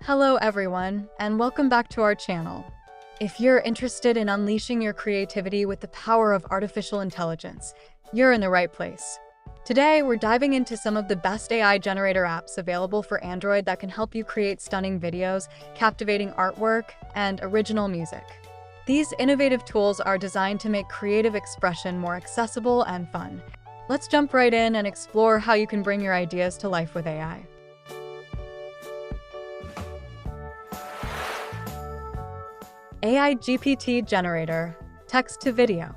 Hello everyone, and welcome back to our channel. If you're interested in unleashing your creativity with the power of artificial intelligence, you're in the right place. Today, we're diving into some of the best AI generator apps available for Android that can help you create stunning videos, captivating artwork, and original music. These innovative tools are designed to make creative expression more accessible and fun. Let's jump right in and explore how you can bring your ideas to life with AI. AI GPT Generator, Text to Video.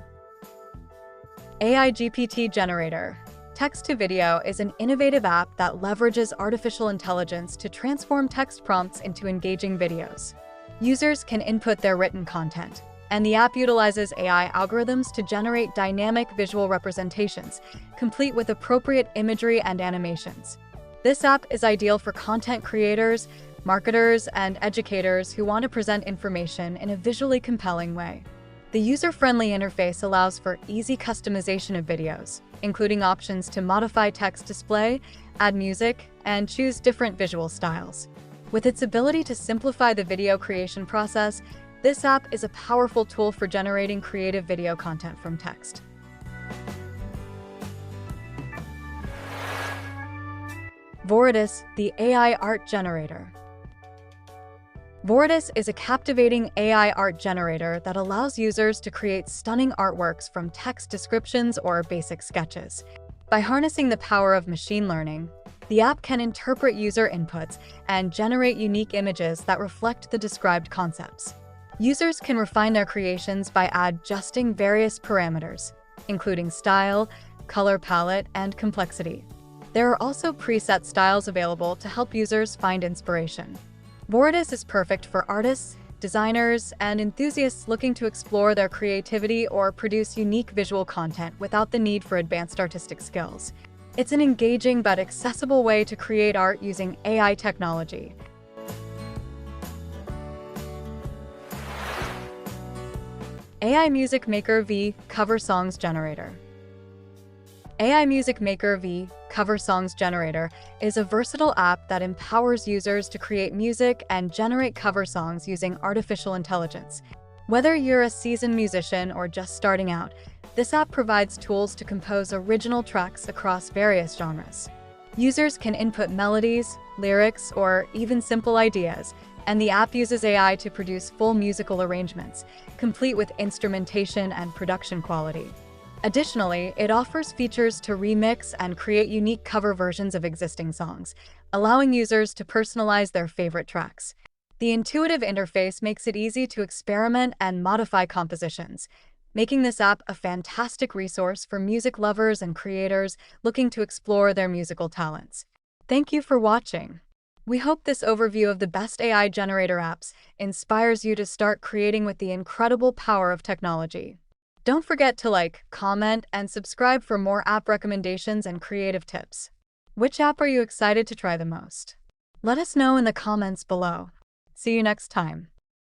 AI GPT Generator, Text to Video is an innovative app that leverages artificial intelligence to transform text prompts into engaging videos. Users can input their written content, and the app utilizes AI algorithms to generate dynamic visual representations, complete with appropriate imagery and animations. This app is ideal for content creators, marketers, and educators who want to present information in a visually compelling way. The user-friendly interface allows for easy customization of videos, including options to modify text display, add music, and choose different visual styles. With its ability to simplify the video creation process, this app is a powerful tool for generating creative video content from text. Viridis, the AI art generator. Viridis is a captivating AI art generator that allows users to create stunning artworks from text descriptions or basic sketches. By harnessing the power of machine learning, the app can interpret user inputs and generate unique images that reflect the described concepts. Users can refine their creations by adjusting various parameters, including style, color palette, and complexity. There are also preset styles available to help users find inspiration. Viridis is perfect for artists, designers, and enthusiasts looking to explore their creativity or produce unique visual content without the need for advanced artistic skills. It's an engaging but accessible way to create art using AI technology. AI Music Maker V Cover Songs Generator. AI Music Maker V Cover Songs Generator is a versatile app that empowers users to create music and generate cover songs using artificial intelligence. Whether you're a seasoned musician or just starting out, this app provides tools to compose original tracks across various genres. Users can input melodies, lyrics, or even simple ideas, and the app uses AI to produce full musical arrangements, complete with instrumentation and production quality. Additionally, it offers features to remix and create unique cover versions of existing songs, allowing users to personalize their favorite tracks. The intuitive interface makes it easy to experiment and modify compositions, making this app a fantastic resource for music lovers and creators looking to explore their musical talents. Thank you for watching. We hope this overview of the best AI generator apps inspires you to start creating with the incredible power of technology. Don't forget to like, comment, and subscribe for more app recommendations and creative tips. Which app are you excited to try the most? Let us know in the comments below. See you next time.